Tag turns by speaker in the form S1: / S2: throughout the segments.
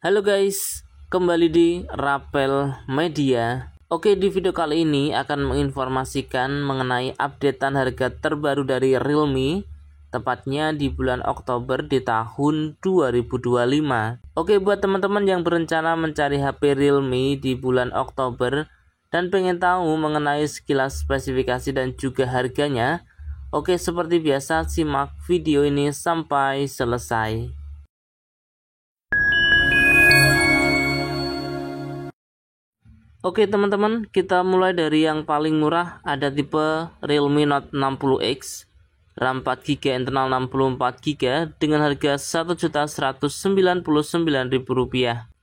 S1: Halo guys, kembali di Rapel Media. Oke, di video kali ini akan menginformasikan mengenai updatean harga terbaru dari Realme, tepatnya di bulan Oktober di tahun 2025. Oke, buat teman-teman yang berencana mencari HP Realme di bulan Oktober dan pengen tahu mengenai sekilas spesifikasi dan juga harganya, oke, seperti biasa simak video ini sampai selesai. Oke teman-teman, kita mulai dari yang paling murah. Ada tipe Realme Note 60X, RAM 4GB, internal 64GB dengan harga Rp1.199.000.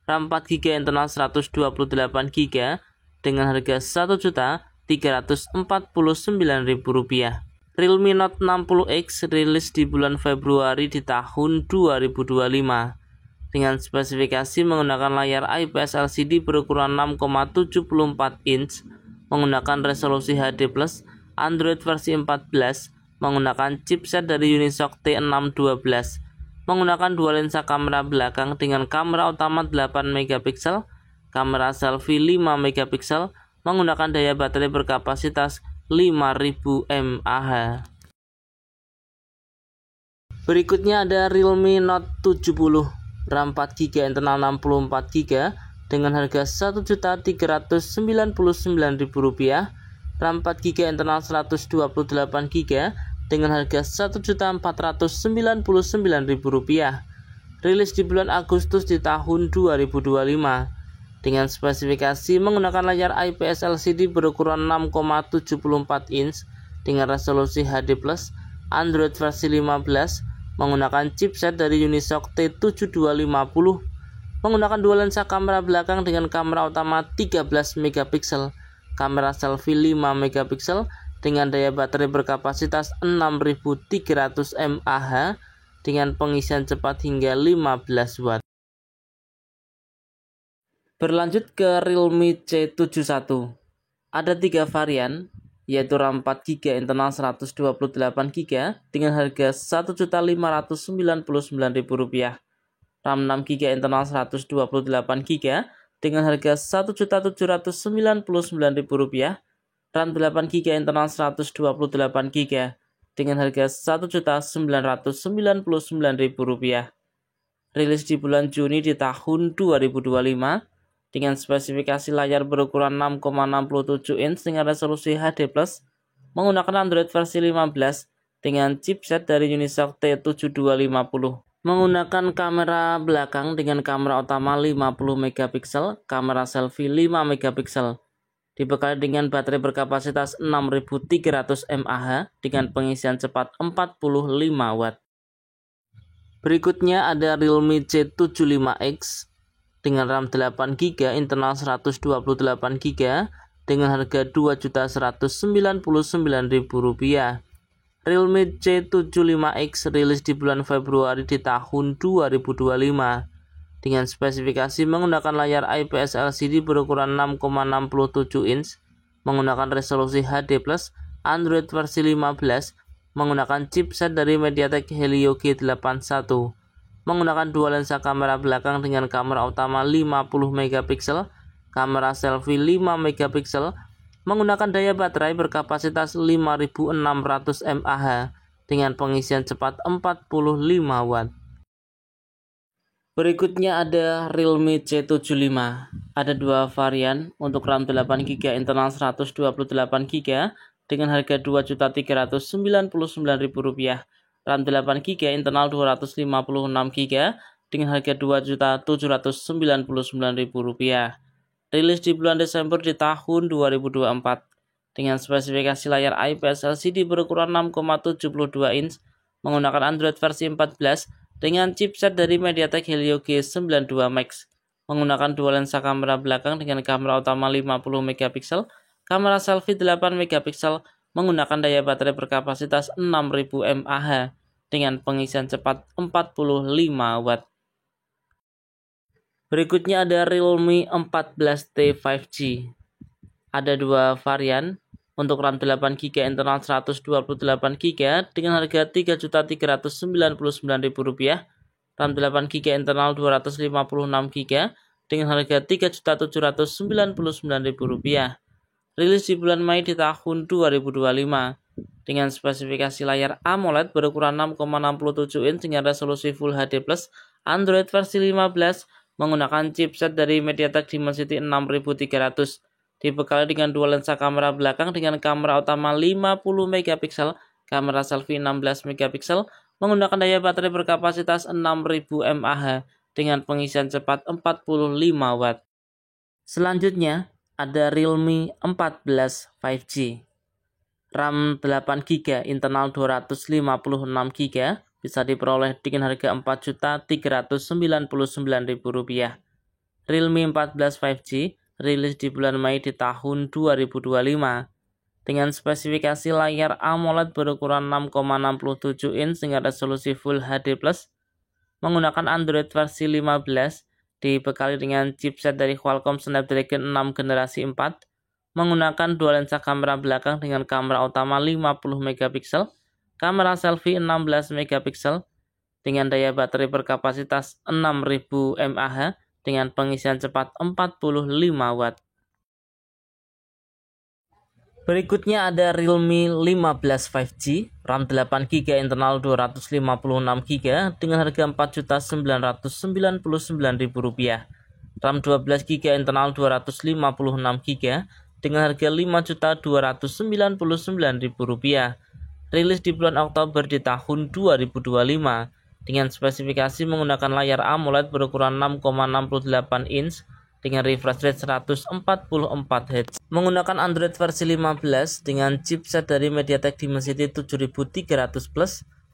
S1: RAM 4GB, internal 128GB dengan harga Rp1.349.000. Realme Note 60X rilis di bulan Februari di tahun 2025. Dengan spesifikasi menggunakan layar IPS LCD berukuran 6,74 inch, menggunakan resolusi HD+, Android versi 14, menggunakan chipset dari Unisoc T612, menggunakan dua lensa kamera belakang dengan kamera utama 8MP, kamera selfie 5MP, menggunakan daya baterai berkapasitas 5000 mAh. Berikutnya ada Realme Note 70, RAM 4GB, internal 64GB dengan harga Rp1.399.000, RAM 4GB, internal 128GB dengan harga Rp1.499.000. Rilis di bulan Agustus di tahun 2025 dengan spesifikasi menggunakan layar IPS LCD berukuran 6,74 inch dengan resolusi HD+, Android versi 15, menggunakan chipset dari Unisoc T7250, menggunakan dua lensa kamera belakang dengan kamera utama 13MP, kamera selfie 5MP dengan daya baterai berkapasitas 6300 mAh dengan pengisian cepat hingga 15 watt. Berlanjut ke Realme C71. Ada 3 varian, yaitu RAM 4GB, internal 128GB dengan harga Rp1.599.000, RAM 6GB, internal 128GB dengan harga Rp1.799.000, RAM 8GB, internal 128GB dengan harga Rp1.999.000. Rilis di bulan Juni di tahun 2025 dengan spesifikasi layar berukuran 6,67 inch dengan resolusi HD+, menggunakan Android versi 15 dengan chipset dari Unisoc T7250, menggunakan kamera belakang dengan kamera utama 50MP, kamera selfie 5MP, dibekali dengan baterai berkapasitas 6300 mAh dengan pengisian cepat 45 watt. Berikutnya ada Realme C75X dengan RAM 8GB, internal 128GB dengan harga Rp2.199.000. Realme C75X rilis di bulan Februari di tahun 2025 dengan spesifikasi menggunakan layar IPS LCD berukuran 6,67 inch, menggunakan resolusi HD+, Android versi 15, menggunakan chipset dari MediaTek Helio G81, menggunakan dua lensa kamera belakang dengan kamera utama 50MP, kamera selfie 5MP, menggunakan daya baterai berkapasitas 5600 mAh dengan pengisian cepat 45 watt. Berikutnya ada Realme C75. Ada 2 varian untuk RAM 8GB, internal 128GB dengan harga Rp2.399.000, RAM 8GB, internal 256GB dengan harga Rp2.799.000. Rilis di bulan Desember di tahun 2024 dengan spesifikasi layar IPS LCD berukuran 6,72 inch, menggunakan Android versi 14 dengan chipset dari MediaTek Helio G92 Max, menggunakan dua lensa kamera belakang dengan kamera utama 50MP, kamera selfie 8MP, menggunakan daya baterai berkapasitas 6000 mAh dengan pengisian cepat 45 watt. Berikutnya ada Realme 14T 5G. Ada 2 varian untuk RAM 8GB, internal 128GB dengan harga Rp3.399.000, RAM 8GB internal Rp256GB dengan harga Rp3.799.000. Rilis di bulan Mei di tahun 2025 dengan spesifikasi layar AMOLED berukuran 6,67 inch dengan resolusi Full HD+, Android versi 15 menggunakan chipset dari MediaTek Dimensity 6300, dibekali dengan dua lensa kamera belakang dengan kamera utama 50 megapiksel, kamera selfie 16 megapiksel, menggunakan daya baterai berkapasitas 6000 mAh dengan pengisian cepat 45 Watt. Selanjutnya ada Realme 14 5G. RAM 8GB, internal Rp256GB, bisa diperoleh dengan harga Rp4.399.000. Realme 14 5G rilis di bulan Mei di tahun 2025 dengan spesifikasi layar AMOLED berukuran 6,67 inch dengan resolusi Full HD+, menggunakan Android versi 15, dibekali dengan chipset dari Qualcomm Snapdragon 6 generasi 4, menggunakan dua lensa kamera belakang dengan kamera utama 50 megapiksel, kamera selfie 16 megapiksel dengan daya baterai berkapasitas 6000 mAh dengan pengisian cepat 45 Watt. Berikutnya ada Realme 15 5G, RAM 8GB internal Rp256GB dengan harga Rp4.999.000. RAM 12GB internal Rp256GB dengan harga Rp5.299.000. Rilis di bulan Oktober di tahun 2025 dengan spesifikasi menggunakan layar AMOLED berukuran 6,68 inch dengan refresh rate 144Hz, menggunakan Android versi 15 dengan chipset dari MediaTek Dimensity 7300+,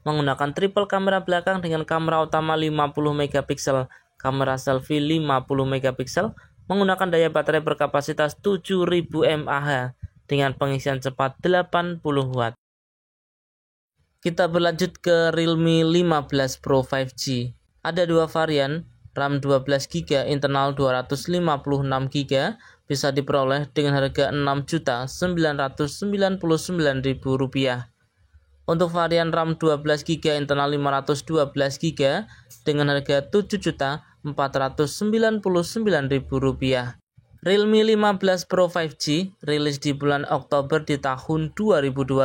S1: menggunakan triple kamera belakang dengan kamera utama 50 megapiksel, kamera selfie 50 megapiksel, menggunakan daya baterai berkapasitas 7000 mAh dengan pengisian cepat 80 Watt. Kita berlanjut ke Realme 15 Pro 5G. Ada dua varian, RAM 12GB internal Rp256GB bisa diperoleh dengan harga Rp6.999.000. Untuk varian RAM 12GB internal 512GB dengan harga Rp7.499.000. Realme 15 Pro 5G rilis di bulan Oktober di tahun 2025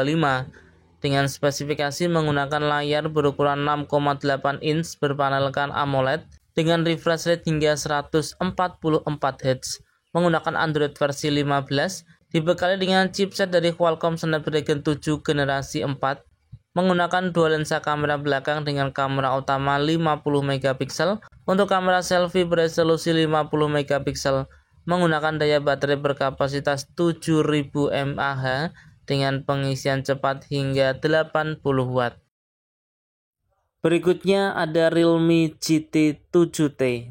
S1: dengan spesifikasi menggunakan layar berukuran 6,8 inch berpanelkan AMOLED dengan refresh rate hingga 144Hz, menggunakan Android versi 15, dibekali dengan chipset dari Qualcomm Snapdragon 7 generasi 4, menggunakan dua lensa kamera belakang dengan kamera utama 50 megapiksel, untuk kamera selfie beresolusi 50 megapiksel, menggunakan daya baterai berkapasitas 7000 mAh dengan pengisian cepat hingga 80 Watt. Berikutnya ada Realme GT 7T.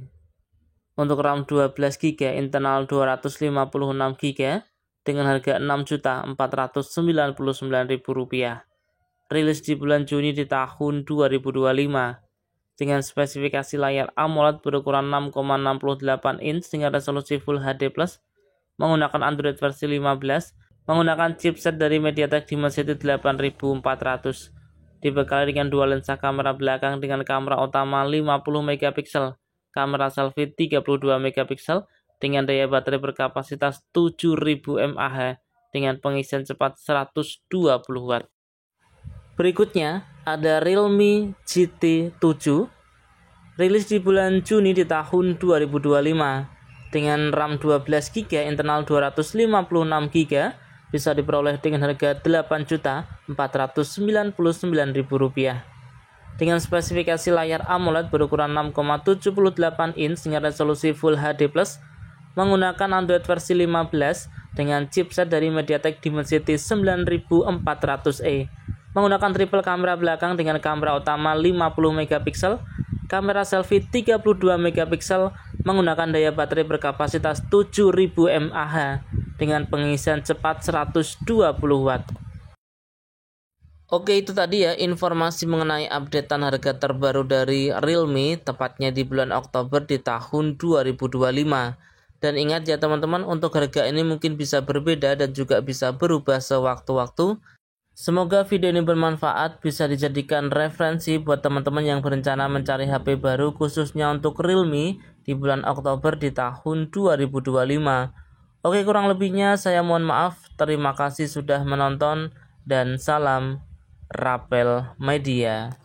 S1: Untuk RAM 12GB internal Rp256GB dengan harga Rp6.499.000. Rilis di bulan Juni di tahun 2025 dengan spesifikasi layar AMOLED berukuran 6,68 inch dengan resolusi Full HD+, menggunakan Android versi 15, menggunakan chipset dari MediaTek Dimensity 8400. Dibekali dengan dua lensa kamera belakang dengan kamera utama 50 megapiksel, kamera selfie 32 megapiksel dengan daya baterai berkapasitas 7000 mAh dengan pengisian cepat 120 Watt. Berikutnya ada Realme GT 7, rilis di bulan Juni di tahun 2025 dengan RAM 12GB internal Rp256GB bisa diperoleh dengan harga Rp8.499.000. Dengan spesifikasi layar AMOLED berukuran 6,78 inch dengan resolusi Full HD+, menggunakan Android versi 15 dengan chipset dari MediaTek Dimensity 9400E, menggunakan triple kamera belakang dengan kamera utama 50 megapiksel, kamera selfie 32 megapiksel, menggunakan daya baterai berkapasitas 7000 mAh dengan pengisian cepat 120 Watt. Oke, itu tadi ya informasi mengenai updatean harga terbaru dari Realme tepatnya di bulan Oktober di tahun 2025. Dan ingat ya teman-teman, untuk harga ini mungkin bisa berbeda dan juga bisa berubah sewaktu-waktu. Semoga video ini bermanfaat, bisa dijadikan referensi buat teman-teman yang berencana mencari HP baru khususnya untuk Realme di bulan Oktober di tahun 2025. Oke, kurang lebihnya saya mohon maaf. Terima kasih sudah menonton dan salam Rapel Media.